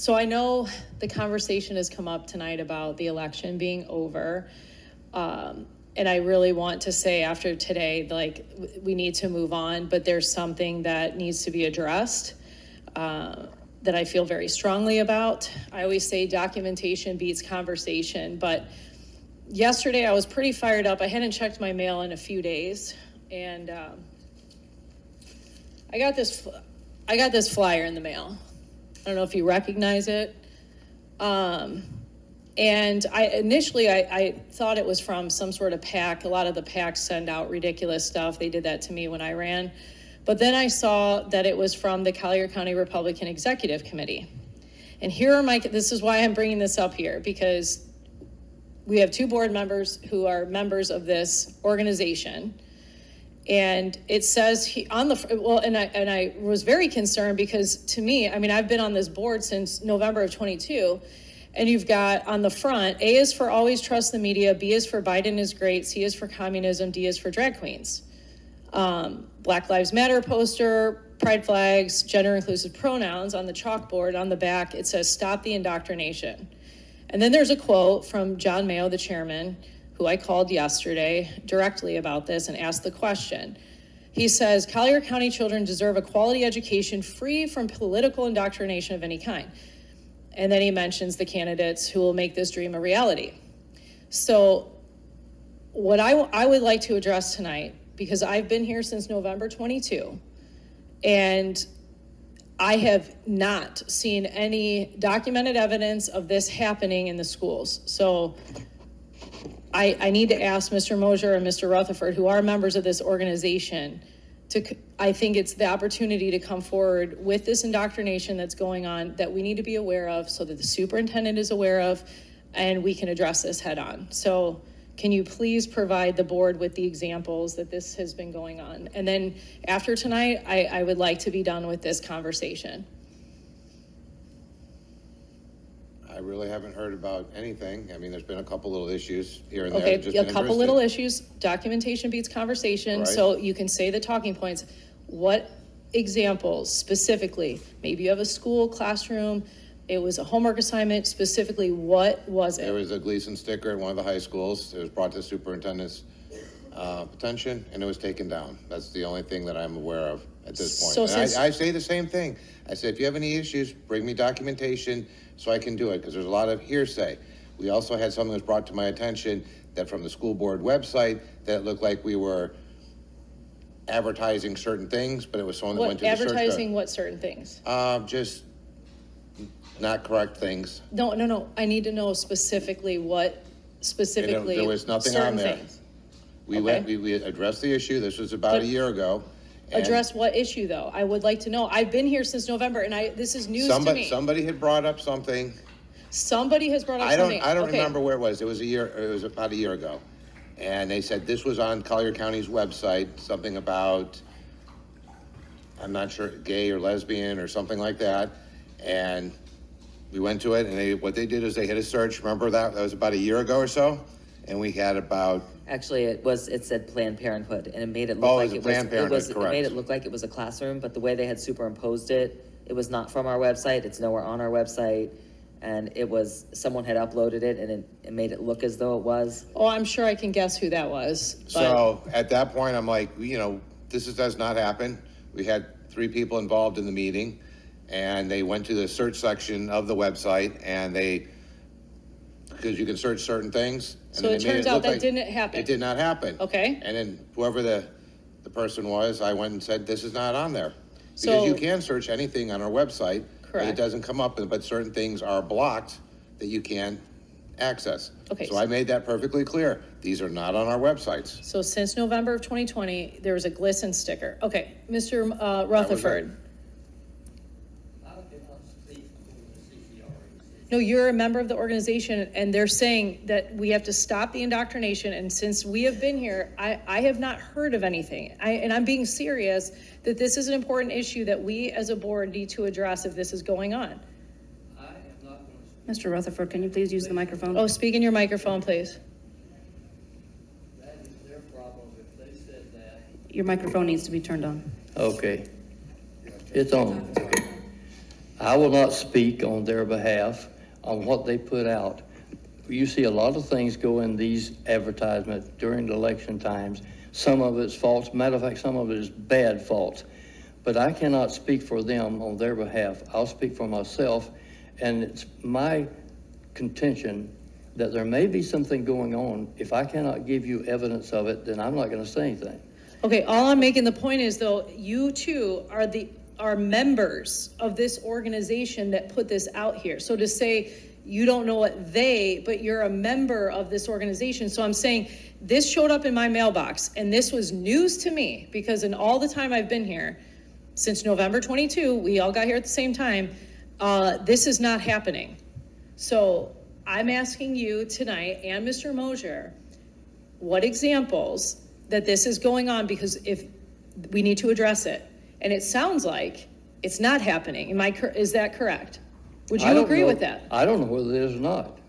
So I know the conversation has come up tonight about the election being over. And I really want to say after today, like, we need to move on, but there's something that needs to be addressed that I feel very strongly about. I always say documentation beats conversation, but yesterday I was pretty fired up. I hadn't checked my mail in a few days, and I got this flyer in the mail. I don't know if you recognize it. And I thought it was from some sort of PAC. A lot of the PACs send out ridiculous stuff. They did that to me when I ran. But then I saw that it was from the Collier County Republican Executive Committee. And this is why I'm bringing this up here, because we have two board members who are members of this organization. And it says I was very concerned because, to me, I mean, I've been on this board since November of 22, and you've got on the front, A is for always trust the media, B is for Biden is great, C is for communism, D is for drag queens. Black Lives Matter poster, pride flags, gender inclusive pronouns on the chalkboard. On the back, it says, stop the indoctrination. And then there's a quote from John Mayo, the chairman, who I called yesterday directly about this and asked the question. He says, Collier County children deserve a quality education free from political indoctrination of any kind. And then he mentions the candidates who will make this dream a reality. So what I would like to address tonight, because I've been here since November 22, and I have not seen any documented evidence of this happening in the schools. So I need to ask Mr. Mosier and Mr. Rutherford, who are members of this organization, I think it's the opportunity to come forward with this indoctrination that's going on that we need to be aware of, so that the superintendent is aware of, and we can address this head on. So can you please provide the board with the examples that this has been going on? And then after tonight, I would like to be done with this conversation. I really haven't heard about anything. I mean, there's been a couple little issues here and there. Okay, a couple little issues. Documentation beats conversation, right. So you can say the talking points. What examples specifically? Maybe you have a school classroom, it was a homework assignment, specifically what was it? There was a Gleason sticker at one of the high schools. It was brought to the superintendent's attention, and it was taken down. That's the only thing that I'm aware of at this point. So I say the same thing. I say, if you have any issues, bring me documentation so I can do it, because there's a lot of hearsay. We also had something that was brought to my attention that from the school board website, that it looked like we were advertising certain things, but it was someone that went to the search. Advertising what certain things? Just not correct things. No. I need to know specifically what specifically. There was nothing on there. Things. We addressed the issue. This was about a year ago. Address what issue, though? I would like to know. I've been here since November, and this is news to me. Somebody had brought up something. Somebody has brought up something. I don't remember where it was. It was about a year ago. And they said this was on Collier County's website, something about, I'm not sure, gay or lesbian or something like that. And we went to it, and what they did is they hit a search. Remember that? That was about a year ago or so. And we had about... Actually, it said Planned Parenthood, and it made it look like it made it look like it was a classroom, but the way they had superimposed it, it was not from our website. It's nowhere on our website, and someone had uploaded it, and it made it look as though it was. Oh, I'm sure I can guess who that was. So at that point, I'm like, this does not happen. We had 3 people involved in the meeting, and they went to the search section of the website, and because you can search certain things. So it turns out that didn't happen. It did not happen. Okay. And then whoever the person was, I went and said, this is not on there. Because you can search anything on our website. Correct. But it doesn't come up, but certain things are blocked that you can't access. Okay. So I made that perfectly clear. These are not on our websites. So since November of 2020, there was a Glisten sticker. Okay, Mr. Rutherford. No, you're a member of the organization, and they're saying that we have to stop the indoctrination. And since we have been here, I have not heard of anything. And I'm being serious that this is an important issue that we as a board need to address if this is going on. I am not going to speak. Mr. Rutherford, can you please use the microphone? Oh, speak in your microphone, please. That is their problem if they said that. Your microphone needs to be turned on. Okay. It's on. I will not speak on their behalf on what they put out. You see a lot of things go in these advertisements during the election times. Some of it's false. Matter of fact, some of it is bad false. But I cannot speak for them on their behalf. I'll speak for myself, and it's my contention that there may be something going on. If I cannot give you evidence of it, then I'm not going to say anything. Okay, all I'm making the point is, though, you two are members of this organization that put this out here. So to say you don't know what but you're a member of this organization. So I'm saying this showed up in my mailbox, and this was news to me, because in all the time I've been here, since November 22, we all got here at the same time, this is not happening. So I'm asking you tonight, and Mr. Mosier, what examples that this is going on, because if we need to address it. And it sounds like it's not happening. Is that correct? Would you agree with that? I don't know whether it is or not.